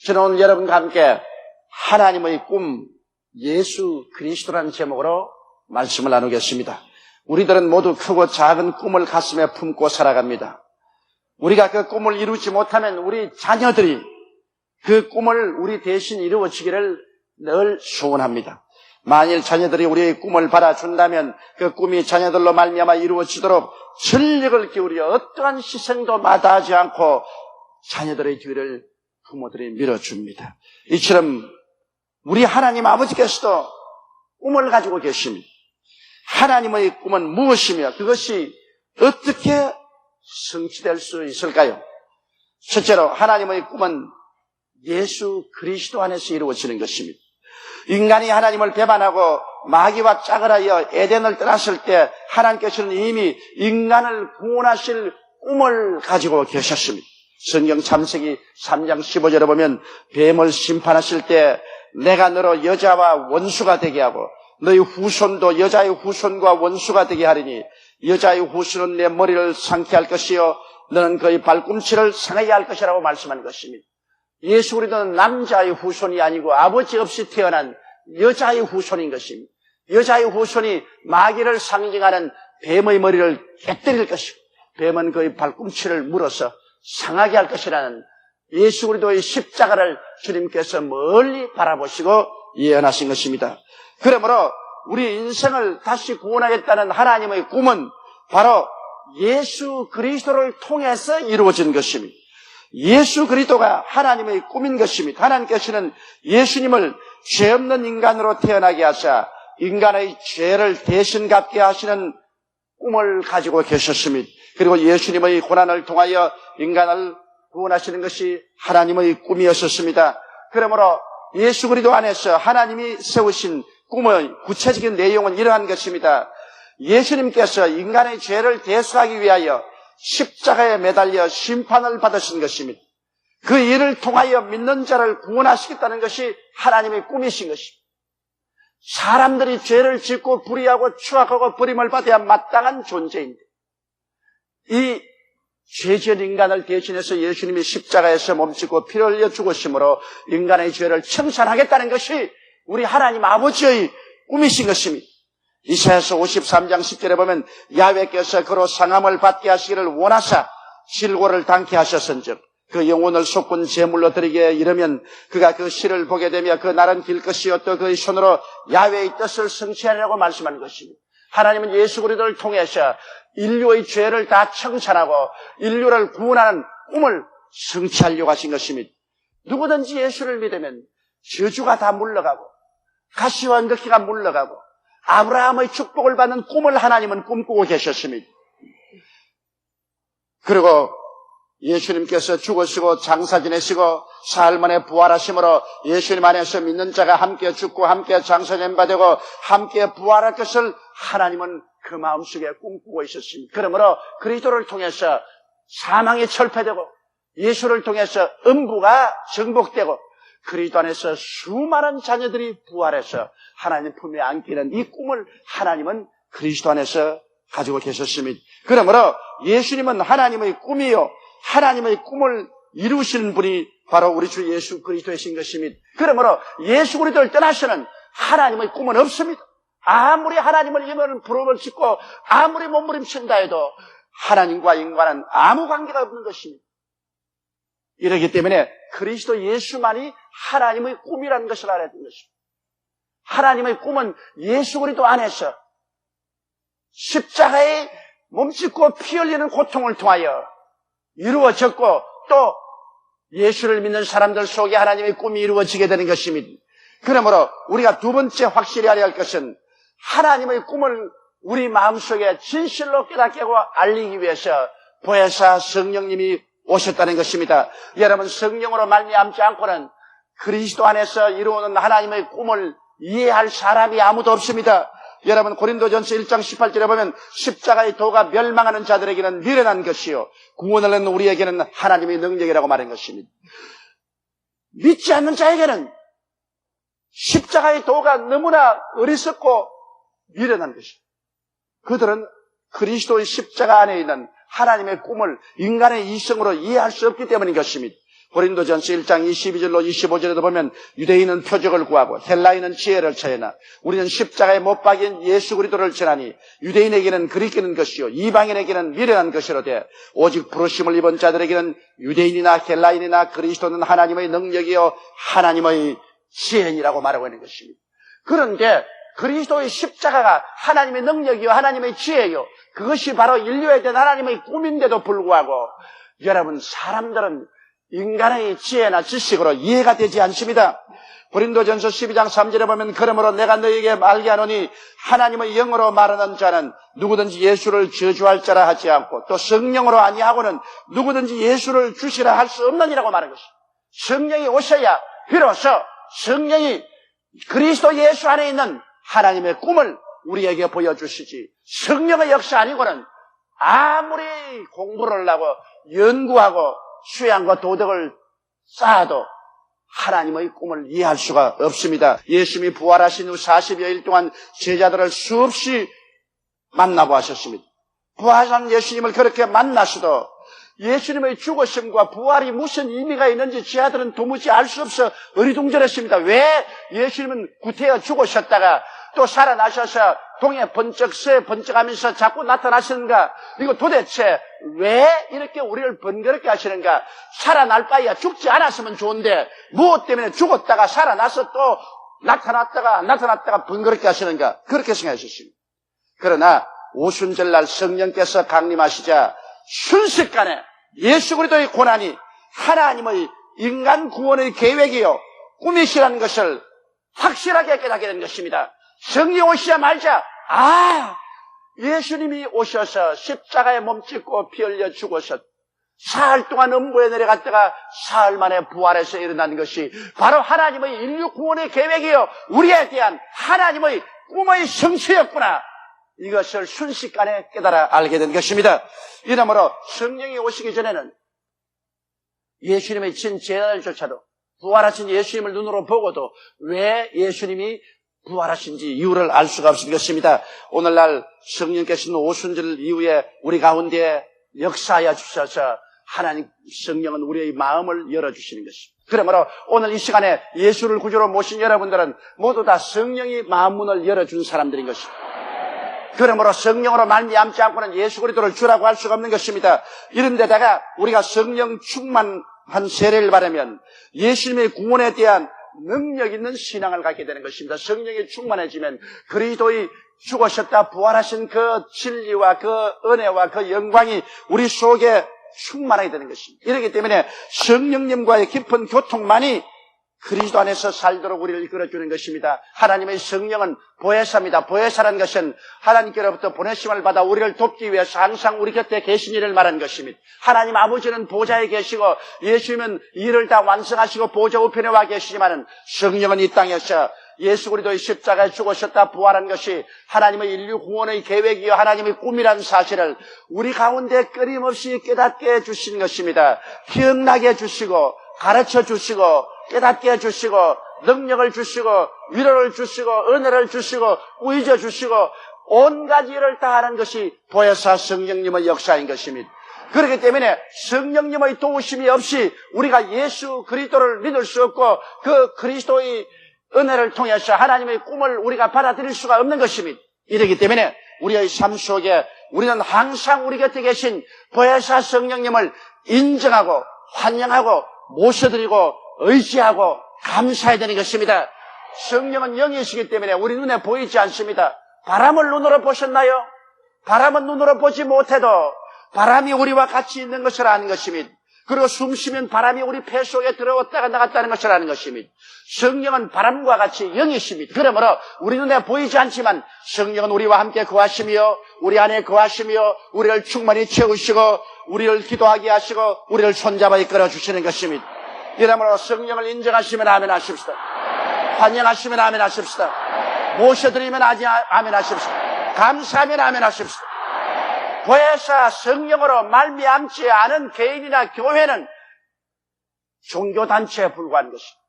저는 오늘 여러분과 함께 하나님의 꿈, 예수 그리스도라는 제목으로 말씀을 나누겠습니다. 우리들은 모두 크고 작은 꿈을 가슴에 품고 살아갑니다. 우리가 그 꿈을 이루지 못하면 우리 자녀들이 그 꿈을 우리 대신 이루어지기를 늘 소원합니다. 만일 자녀들이 우리의 꿈을 받아준다면 그 꿈이 자녀들로 말미암아 이루어지도록 전력을 기울여 어떠한 희생도 마다하지 않고 자녀들의 뒤를 부모들이 밀어줍니다. 이처럼 우리 하나님 아버지께서도 꿈을 가지고 계십니다. 하나님의 꿈은 무엇이며 그것이 어떻게 성취될 수 있을까요? 첫째로 하나님의 꿈은 예수 그리스도 안에서 이루어지는 것입니다. 인간이 하나님을 배반하고 마귀와 짝을 하여 에덴을 떠났을 때 하나님께서는 이미 인간을 구원하실 꿈을 가지고 계셨습니다. 성경 창세기 3장 15절에 보면 뱀을 심판하실 때 내가 너로 여자와 원수가 되게 하고 너희 후손도 여자의 후손과 원수가 되게 하리니 여자의 후손은 내 머리를 상케 할 것이요 너는 그의 발꿈치를 상하게 할 것이라고 말씀하는 것입니다. 예수 그리스도는 남자의 후손이 아니고 아버지 없이 태어난 여자의 후손인 것입니다. 여자의 후손이 마귀를 상징하는 뱀의 머리를 깨뜨릴 것이고 뱀은 그의 발꿈치를 물어서 상하게 할 것이라는 예수 그리스도의 십자가를 주님께서 멀리 바라보시고 예언하신 것입니다. 그러므로 우리 인생을 다시 구원하겠다는 하나님의 꿈은 바로 예수 그리스도를 통해서 이루어진 것입니다. 예수 그리스도가 하나님의 꿈인 것입니다. 하나님께서는 예수님을 죄 없는 인간으로 태어나게 하사 인간의 죄를 대신 갚게 하시는 꿈을 가지고 계셨습니다. 그리고 예수님의 고난을 통하여 인간을 구원하시는 것이 하나님의 꿈이었습니다. 그러므로 예수 그리스도 안에서 하나님이 세우신 꿈의 구체적인 내용은 이러한 것입니다. 예수님께서 인간의 죄를 대속하기 위하여 십자가에 매달려 심판을 받으신 것입니다. 그 일을 통하여 믿는 자를 구원하시겠다는 것이 하나님의 꿈이신 것입니다. 사람들이 죄를 짓고 불의하고 추악하고 버림을 받아야 마땅한 존재인데 이 죄지은 인간을 대신해서 예수님이 십자가에서 몸짓고 피를 흘려 죽으심으로 인간의 죄를 청산하겠다는 것이 우리 하나님 아버지의 꿈이신 것입니다. 이사야서 53장 10절에 보면 야훼께서 그로 상함을 받게 하시기를 원하사 질고를 당케 하셨은즉 그 영혼을 속군 제물로 드리게 이르면 그가 그 시를 보게 되며 그 날은 길 것이요 또 그의 손으로 야훼의 뜻을 성취하리라고 말씀하는 것입니다. 하나님은 예수 그리스도를 통해서 인류의 죄를 다 청산하고 인류를 구원하는 꿈을 성취하려고 하신 것입니다. 누구든지 예수를 믿으면 저주가 다 물러가고 가시와 언덕기가 물러가고 아브라함의 축복을 받는 꿈을 하나님은 꿈꾸고 계셨습니다. 그리고 예수님께서 죽으시고 장사 지내시고 사흘 만에 부활하심으로 예수님 안에서 믿는 자가 함께 죽고 함께 장사된 바 되고 함께 부활할 것을 하나님은 그 마음속에 꿈꾸고 있었습니다. 그러므로 그리스도를 통해서 사망이 철폐되고 예수를 통해서 음부가 정복되고 그리스도 안에서 수많은 자녀들이 부활해서 하나님 품에 안기는 이 꿈을 하나님은 그리스도 안에서 가지고 계셨습니다. 그러므로 예수님은 하나님의 꿈이요 하나님의 꿈을 이루시는 분이 바로 우리 주 예수 그리스도이신 것입니다. 그러므로 예수 그리스도를 떠나서는 하나님의 꿈은 없습니다. 아무리 하나님을 힘을 부름을 짓고 아무리 몸부림친다 해도 하나님과 인간은 아무 관계가 없는 것입니다. 이렇기 때문에 그리스도 예수만이 하나님의 꿈이라는 것을 알아야 되는 것입니다. 하나님의 꿈은 예수 그리스도 안에서 십자가에 몸짓고 피 흘리는 고통을 통하여 이루어졌고 또 예수를 믿는 사람들 속에 하나님의 꿈이 이루어지게 되는 것입니다. 그러므로 우리가 두 번째 확실히 알아야 할 것은 하나님의 꿈을 우리 마음속에 진실로 깨닫게 하고 알리기 위해서 보혜사 성령님이 오셨다는 것입니다. 여러분 성령으로 말미암지 않고는 그리스도 안에서 이루어오는 하나님의 꿈을 이해할 사람이 아무도 없습니다. 여러분 고린도전서 1장 18절에 보면 십자가의 도가 멸망하는 자들에게는 미련한 것이요 구원을 얻는 우리에게는 하나님의 능력이라고 말한 것입니다. 믿지 않는 자에게는 십자가의 도가 너무나 어리석고 미련한 것입니다. 그들은 그리스도의 십자가 안에 있는 하나님의 꿈을 인간의 이성으로 이해할 수 없기 때문인 것입니다. 고린도전서 1장 22절로 25절에도 보면 유대인은 표적을 구하고 헬라인은 지혜를 찾으나 우리는 십자가에 못 박인 예수 그리스도를 전하니 유대인에게는 그리끼는 것이요 이방인에게는 미련한 것이로되 오직 부르심을 입은 자들에게는 유대인이나 헬라인이나 그리스도는 하나님의 능력이요 하나님의 지혜니라고 말하고 있는 것입니다. 그런데 그리스도의 십자가가 하나님의 능력이요 하나님의 지혜요 그것이 바로 인류에 대한 하나님의 꿈인데도 불구하고 여러분 사람들은 인간의 지혜나 지식으로 이해가 되지 않습니다. 고린도전서 12장 3절에 보면 그러므로 내가 너희에게 말게 하노니 하나님의 영으로 말하는 자는 누구든지 예수를 저주할 자라 하지 않고 또 성령으로 아니하고는 누구든지 예수를 주시라 할 수 없느니라고 말한 것입니다. 성령이 오셔야 비로소 성령이 그리스도 예수 안에 있는 하나님의 꿈을 우리에게 보여주시지 성령의 역사 아니고는 아무리 공부를 하고 연구하고 수양과 도덕을 쌓아도 하나님의 꿈을 이해할 수가 없습니다. 예수님이 부활하신 후 40여일 동안 제자들을 수없이 만나고 하셨습니다. 부활한 예수님을 그렇게 만나서도 예수님의 죽으심과 부활이 무슨 의미가 있는지 제자들은 도무지 알 수 없어 어리둥절했습니다. 왜 예수님은 구태여 죽으셨다가 또 살아나셔서 동에 번쩍 새 번쩍하면서 자꾸 나타나시는가? 그리고 도대체 왜 이렇게 우리를 번거롭게 하시는가? 살아날 바에야 죽지 않았으면 좋은데 무엇 때문에 죽었다가 살아나서 또 나타났다가 번거롭게 하시는가? 그렇게 생각하셨습니다. 그러나 오순절날 성령께서 강림하시자 순식간에 예수 그리스도의 고난이 하나님의 인간 구원의 계획이요 꿈이시라는 것을 확실하게 깨닫게 된 것입니다. 성령 오시자마자 예수님이 오셔서 십자가에 몸짓고 피 흘려 죽으셨 사흘 동안 음부에 내려갔다가 사흘 만에 부활해서 일어나는 것이 바로 하나님의 인류 구원의 계획이요 우리에 대한 하나님의 꿈의 성취였구나. 이것을 순식간에 깨달아 알게 된 것입니다. 이러므로 성령이 오시기 전에는 예수님의 진제자들조차도 부활하신 예수님을 눈으로 보고도 왜 예수님이 부활하신지 이유를 알 수가 없는 것입니다. 오늘날 성령께서는 오순절 이후에 우리 가운데 역사하여 주셔서 하나님 성령은 우리의 마음을 열어주시는 것입니다. 그러므로 오늘 이 시간에 예수를 구주로 모신 여러분들은 모두 다 성령이 마음 문을 열어준 사람들인 것입니다. 그러므로 성령으로 말미암지 않고는 예수 그리스도를 주라고 할 수가 없는 것입니다. 이런 데다가 우리가 성령 충만한 세례를 받으면 예수님의 구원에 대한 능력 있는 신앙을 갖게 되는 것입니다. 성령이 충만해지면 그리스도의 죽으셨다 부활하신 그 진리와 그 은혜와 그 영광이 우리 속에 충만하게 되는 것입니다. 이렇기 때문에 성령님과의 깊은 교통만이 그리스도 안에서 살도록 우리를 이끌어주는 것입니다. 하나님의 성령은 보혜사입니다. 보혜사라는 것은 하나님께로부터 보내심을 받아 우리를 돕기 위해서 항상 우리 곁에 계신 일을 말하는 것입니다. 하나님 아버지는 보좌에 계시고 예수님은 일을 다 완성하시고 보좌 우편에 와 계시지만은 성령은 이 땅에서 예수 그리스도의 십자가에 죽으셨다 부활한 것이 하나님의 인류 구원의 계획이요 하나님의 꿈이라는 사실을 우리 가운데 끊임없이 깨닫게 해주신 것입니다. 기억나게 해주시고 가르쳐 주시고 깨닫게 해주시고 능력을 주시고 위로를 주시고 은혜를 주시고 의져 주시고 온갖 일을 다 하는 것이 보혜사 성령님의 역사인 것입니다. 그렇기 때문에 성령님의 도우심이 없이 우리가 예수 그리스도를 믿을 수 없고 그 그리스도의 은혜를 통해서 하나님의 꿈을 우리가 받아들일 수가 없는 것입니다. 이렇기 때문에 우리의 삶 속에 우리는 항상 우리 곁에 계신 보혜사 성령님을 인정하고 환영하고 모셔드리고 의지하고 감사해야 되는 것입니다. 성령은 영이시기 때문에 우리 눈에 보이지 않습니다. 바람을 눈으로 보셨나요? 바람은 눈으로 보지 못해도 바람이 우리와 같이 있는 것을 아는 것입니다. 그리고 숨 쉬면 바람이 우리 폐 속에 들어왔다가 나갔다는 것을 아는 것입니다. 성령은 바람과 같이 영이십니다. 그러므로 우리 눈에 보이지 않지만 성령은 우리와 함께 거하시며 우리 안에 거하시며 우리를 충만히 채우시고 우리를 기도하게 하시고 우리를 손잡아 이끌어 주시는 것입니다. 이러므로 성령을 인정하시면 아멘 하십시다. 환영하시면 아멘 하십시다. 모셔드리면 아멘 하십시다. 감사하면 아멘 하십시다. 보혜사 성령으로 말미암지 않은 개인이나 교회는 종교단체에 불과한 것입니다.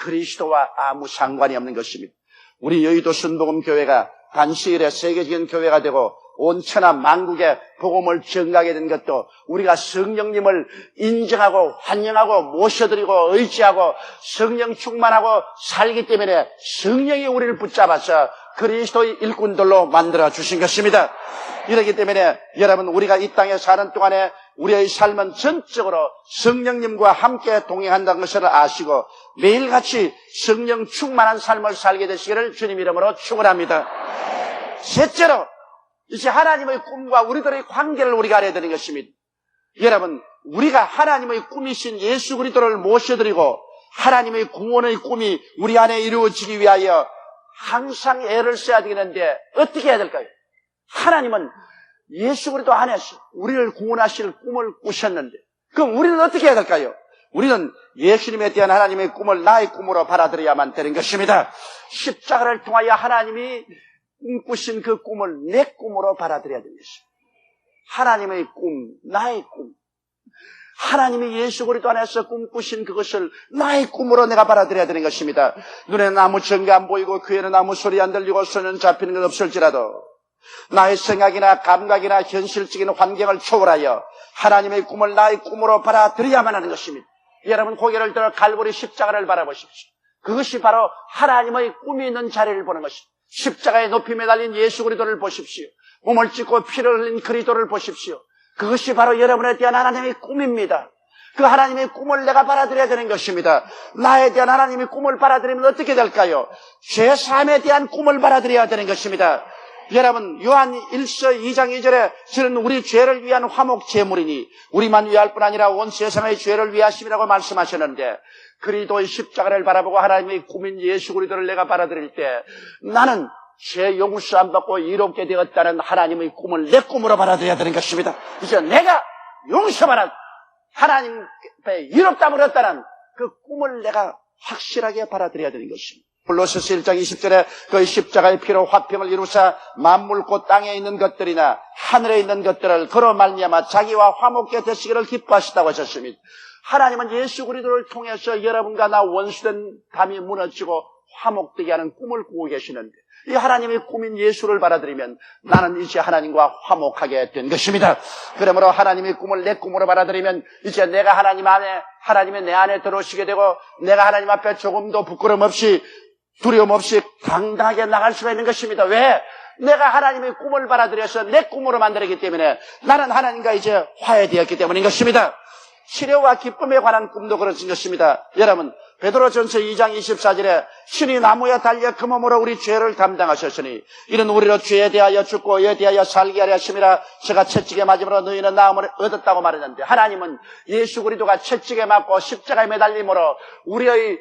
그리스도와 아무 상관이 없는 것입니다. 우리 여의도 순복음 교회가 단시일에 세계적인 교회가 되고 온 천하 만국에 복음을 전가하게 된 것도 우리가 성령님을 인정하고 환영하고 모셔드리고 의지하고 성령 충만하고 살기 때문에 성령이 우리를 붙잡아서 그리스도의 일꾼들로 만들어 주신 것입니다. 이렇기 때문에 여러분, 우리가 이 땅에 사는 동안에 우리의 삶은 전적으로 성령님과 함께 동행한다는 것을 아시고 매일같이 성령 충만한 삶을 살게 되시기를 주님 이름으로 축원합니다. 셋째로, 이제 하나님의 꿈과 우리들의 관계를 우리가 알아야 되는 것입니다. 여러분, 우리가 하나님의 꿈이신 예수 그리스도를 모셔드리고 하나님의 구원의 꿈이 우리 안에 이루어지기 위하여 항상 애를 써야 되는데 어떻게 해야 될까요? 하나님은 예수 그리스도 안에서 우리를 구원하실 꿈을 꾸셨는데, 그럼 우리는 어떻게 해야 될까요? 우리는 예수님에 대한 하나님의 꿈을 나의 꿈으로 받아들여야만 되는 것입니다. 십자가를 통하여 하나님이 꿈꾸신 그 꿈을 내 꿈으로 받아들여야 되는 것입니다. 하나님의 꿈, 나의 꿈. 하나님이 예수 그리스도 안에서 꿈꾸신 그것을 나의 꿈으로 내가 받아들여야 되는 것입니다. 눈에는 아무 증거 안 보이고 귀에는 아무 소리 안 들리고 손에는 잡히는 것 없을지라도 나의 생각이나 감각이나 현실적인 환경을 초월하여 하나님의 꿈을 나의 꿈으로 받아들여야만 하는 것입니다. 여러분, 고개를 들어 갈보리 십자가를 바라보십시오. 그것이 바로 하나님의 꿈이 있는 자리를 보는 것입니다. 십자가에 높이 매달린 예수 그리스도를 보십시오. 몸을 찢고 피를 흘린 그리스도를 보십시오. 그것이 바로 여러분에 대한 하나님의 꿈입니다. 그 하나님의 꿈을 내가 받아들여야 되는 것입니다. 나에 대한 하나님의 꿈을 받아들이면 어떻게 될까요? 죄사함에 대한 꿈을 받아들여야 되는 것입니다. 여러분, 요한 1서 2장 2절에 저는 우리 죄를 위한 화목 제물이니 우리만 위할 뿐 아니라 온 세상의 죄를 위하심이라고 말씀하셨는데, 그리스도의 십자가를 바라보고 하나님의 꿈인 예수 그리스도를 내가 받아들일 때 나는 죄 용서 안 받고 이롭게 되었다는 하나님의 꿈을 내 꿈으로 받아들여야 되는 것입니다. 이제 내가 용서받아 하나님 앞에 이롭다을 얻었다는 그 꿈을 내가 확실하게 받아들여야 되는 것입니다. 골로새서 1장 20절에 그 십자가의 피로 화평을 이루사 만물 곧 땅에 있는 것들이나 하늘에 있는 것들을 그로 말미암아 자기와 화목케 되시기를 기뻐하시다고 하셨습니다. 하나님은 예수 그리스도를 통해서 여러분과 나 원수된 담이 무너지고 화목되게 하는 꿈을 꾸고 계시는데, 이 하나님의 꿈인 예수를 받아들이면 나는 이제 하나님과 화목하게 된 것입니다. 그러므로 하나님의 꿈을 내 꿈으로 받아들이면 이제 내가 하나님 안에, 하나님이 내 안에 들어오시게 되고 내가 하나님 앞에 조금도 부끄럼 없이 두려움 없이 당당하게 나갈 수가 있는 것입니다. 왜? 내가 하나님의 꿈을 받아들여서 내 꿈으로 만들었기 때문에 나는 하나님과 이제 화해되었기 때문인 것입니다. 치료와 기쁨에 관한 꿈도 그런 것입니다. 여러분, 베드로전서 2장 24절에 신이 나무에 달려 그 몸으로 우리 죄를 담당하셨으니 이는 우리로 죄에 대하여 죽고 의에 대하여 살게 하려 하심이라 제가 채찍에 맞음으로 너희는 나음을 얻었다고 말했는데, 하나님은 예수 그리스도가 채찍에 맞고 십자가에 매달림으로 우리의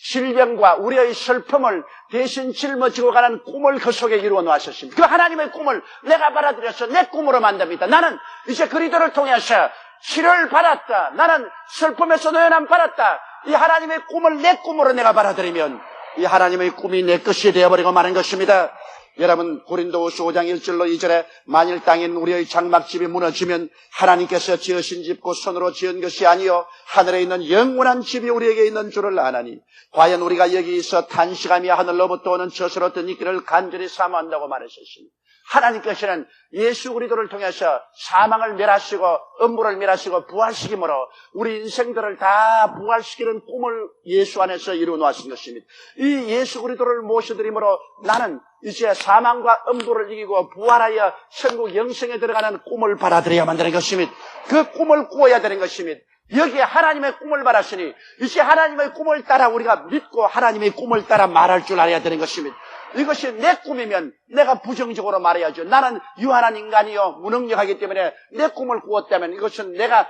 질병과 우리의 슬픔을 대신 짊어지고 가는 꿈을 그 속에 이루어 놓으셨습니다. 그 하나님의 꿈을 내가 받아들여서 내 꿈으로 만듭니다. 나는 이제 그리스도를 통해서 치료를 받았다. 나는 슬픔에서 노연함 받았다. 이 하나님의 꿈을 내 꿈으로 내가 받아들이면 이 하나님의 꿈이 내 것이 되어버리고 마는 것입니다. 여러분, 고린도후서 5장 1절로 2절에 만일 땅에 우리의 장막집이 무너지면 하나님께서 지으신 집 곧 손으로 지은 것이 아니요 하늘에 있는 영원한 집이 우리에게 있는 줄을 아나니 과연 우리가 여기서 탄식하며 하늘로부터 오는 젖으로 어떤 있기를 간절히 사모한다고 말하셨습니다. 하나님께서는 예수 그리스도를 통해서 사망을 멸하시고 음부를 멸하시고 부활시킴으로 우리 인생들을 다 부활시키는 꿈을 예수 안에서 이루어 놓으신 것입니다. 이 예수 그리스도를 모셔드림으로 나는 이제 사망과 음부를 이기고 부활하여 천국 영생에 들어가는 꿈을 받아들여야만 되는 것입니다. 그 꿈을 꾸어야 되는 것입니다. 여기에 하나님의 꿈을 받았으니 이제 하나님의 꿈을 따라 우리가 믿고 하나님의 꿈을 따라 말할 줄 알아야 되는 것입니다. 이것이 내 꿈이면 내가 부정적으로 말해야죠. 나는 유한한 인간이요 무능력하기 때문에 내 꿈을 꾸었다면 이것은 내가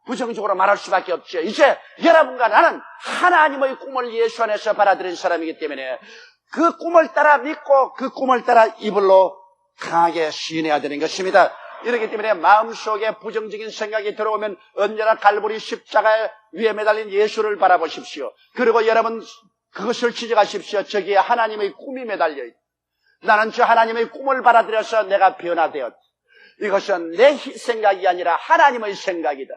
부정적으로 말할 수밖에 없죠. 이제 여러분과 나는 하나님의 꿈을 예수 안에서 받아들인 사람이기 때문에 그 꿈을 따라 믿고 그 꿈을 따라 입으로 강하게 시인해야 되는 것입니다. 이렇기 때문에 마음속에 부정적인 생각이 들어오면 언제나 갈보리 십자가 위에 매달린 예수를 바라보십시오. 그리고 여러분 그것을 지적하십시오. 저기에 하나님의 꿈이 매달려 있다. 나는 저 하나님의 꿈을 받아들여서 내가 변화되었다. 이것은 내 생각이 아니라 하나님의 생각이다.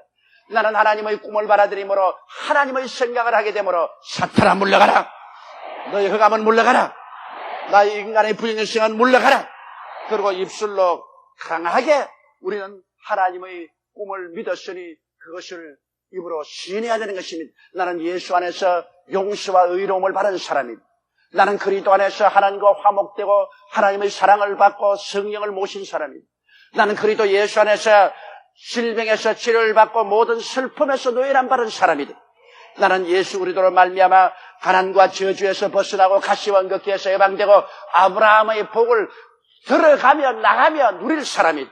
나는 하나님의 꿈을 받아들이므로 하나님의 생각을 하게 되므로 사탄아 물러가라. 너의 흑암은 물러가라. 나의 인간의 부정의 생각은 물러가라. 그리고 입술로 강하게 우리는 하나님의 꿈을 믿었으니 그것을 입으로 시인해야 되는 것입니다. 나는 예수 안에서 용서와 의로움을 받은 사람입니다. 나는 그리스도 안에서 하나님과 화목되고 하나님의 사랑을 받고 성령을 모신 사람입니다. 나는 그리스도 예수 안에서 질병에서 치료를 받고 모든 슬픔에서 노예람 받은 사람이다. 나는 예수 그리스도로 말미암아 가난과 저주에서 벗어나고 가시왕극기에서 해방되고 아브라함의 복을 들어가며 나가며 누릴 사람이다.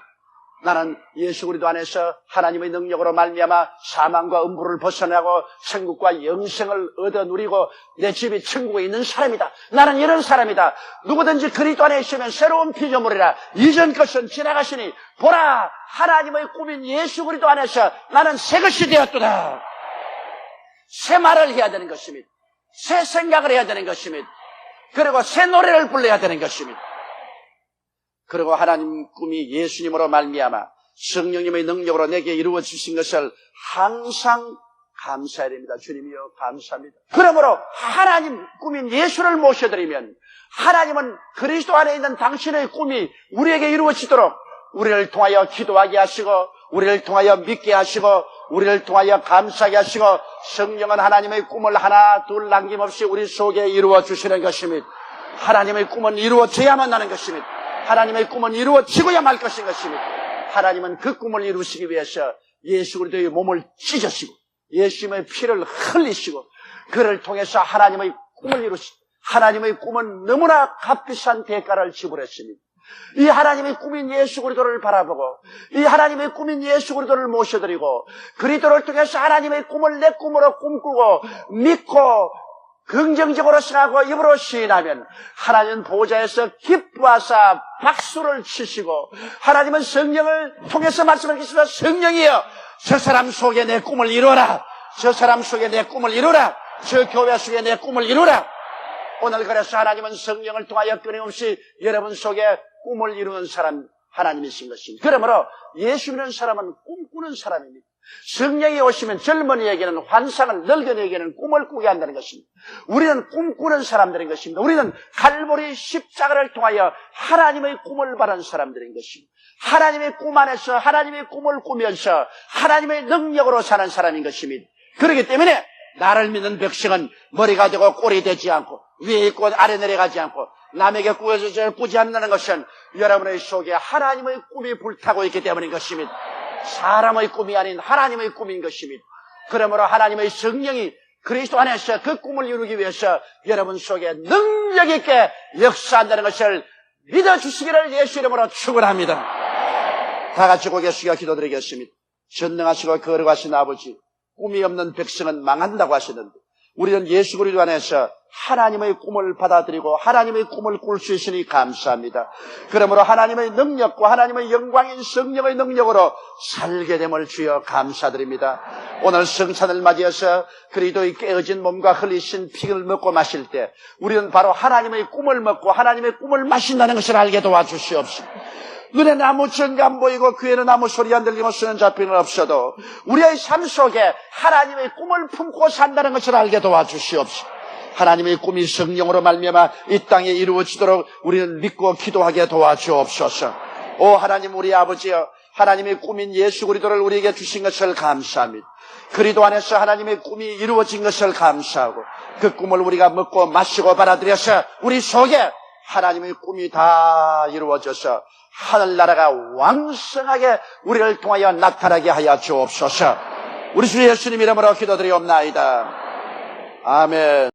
나는 예수 그리스도 안에서 하나님의 능력으로 말미암아 사망과 음부를 벗어나고 천국과 영생을 얻어 누리고 내 집이 천국에 있는 사람이다. 나는 이런 사람이다. 누구든지 그리스도 안에 있으면 새로운 피조물이라. 이전 것은 지나가시니 보라 하나님의 꿈인 예수 그리스도 안에서 나는 새 것이 되었도다. 새 말을 해야 되는 것입니다. 새 생각을 해야 되는 것입니다. 그리고 새 노래를 불러야 되는 것입니다. 그리고 하나님 꿈이 예수님으로 말미암아 성령님의 능력으로 내게 이루어 주신 것을 항상 감사해야 됩니다. 주님이여 감사합니다. 그러므로 하나님 꿈인 예수를 모셔드리면 하나님은 그리스도 안에 있는 당신의 꿈이 우리에게 이루어지도록 우리를 통하여 기도하게 하시고 우리를 통하여 믿게 하시고 우리를 통하여 감사하게 하시고 성령은 하나님의 꿈을 하나 둘 남김없이 우리 속에 이루어 주시는 것입니다. 하나님의 꿈은 이루어져야만 하는 것입니다. 하나님의 꿈은 이루어지고야 말 것인 것입니다. 하나님은 그 꿈을 이루시기 위해서 예수 그리스도의 몸을 찢으시고 예수님의 피를 흘리시고 그를 통해서 하나님의 꿈을 이루시고 하나님의 꿈은 너무나 값비싼 대가를 지불했습니다. 이 하나님의 꿈인 예수 그리스도를 바라보고 이 하나님의 꿈인 예수 그리스도를 모셔드리고 그리스도를 통해서 하나님의 꿈을 내 꿈으로 꿈꾸고 믿고 긍정적으로 생각하고 입으로 시인하면 하나님은 보좌에서 기뻐하사 박수를 치시고 하나님은 성령을 통해서 말씀하시면서 성령이여 저 사람 속에 내 꿈을 이루어라. 저 사람 속에 내 꿈을 이루어라. 저 교회 속에 내 꿈을 이루어라. 오늘 그래서 하나님은 성령을 통하여 끊임없이 여러분 속에 꿈을 이루는 사람 하나님이신 것입니다. 그러므로 예수 믿는 사람은 꿈꾸는 사람입니다. 성령이 오시면 젊은이에게는 환상을, 늙은이에게는 꿈을 꾸게 한다는 것입니다. 우리는 꿈꾸는 사람들인 것입니다. 우리는 갈보리 십자가를 통하여 하나님의 꿈을 바란 사람들인 것입니다. 하나님의 꿈 안에서 하나님의 꿈을 꾸면서 하나님의 능력으로 사는 사람인 것입니다. 그렇기 때문에 나를 믿는 백성은 머리가 되고 꼴이 되지 않고 위에 있고 아래 내려가지 않고 남에게 꾸어져 꾸지 않는다는 것은 여러분의 속에 하나님의 꿈이 불타고 있기 때문인 것입니다. 사람의 꿈이 아닌 하나님의 꿈인 것입니다. 그러므로 하나님의 성령이 그리스도 안에서 그 꿈을 이루기 위해서 여러분 속에 능력 있게 역사한다는 것을 믿어주시기를 예수 이름으로 축원합니다. 다 같이 고개 숙여 기도드리겠습니다. 전능하시고 거룩하신 아버지, 꿈이 없는 백성은 망한다고 하시는데 우리는 예수 그리스도 안에서 하나님의 꿈을 받아들이고 하나님의 꿈을 꿀 수 있으니 감사합니다. 그러므로 하나님의 능력과 하나님의 영광인 성령의 능력으로 살게 됨을 주여 감사드립니다. 오늘 성찬을 맞이해서 그리스도의 깨어진 몸과 흘리신 피를 먹고 마실 때 우리는 바로 하나님의 꿈을 먹고 하나님의 꿈을 마신다는 것을 알게 도와주시옵소서. 눈에는 아무 증거 안 보이고 귀에는 아무 소리 안 들리고 쓰는 잡히는 없어도 우리의 삶 속에 하나님의 꿈을 품고 산다는 것을 알게 도와주시옵소서. 하나님의 꿈이 성령으로 말미암아 이 땅에 이루어지도록 우리는 믿고 기도하게 도와주옵소서. 오 하나님 우리 아버지여, 하나님의 꿈인 예수 그리스도를 우리에게 주신 것을 감사합니다. 그리스도 안에서 하나님의 꿈이 이루어진 것을 감사하고 그 꿈을 우리가 먹고 마시고 받아들여서 우리 속에 하나님의 꿈이 다 이루어져서 하늘나라가 왕성하게 우리를 통하여 나타나게 하여 주옵소서. 우리 주 예수님 이름으로 기도드리옵나이다. 아멘.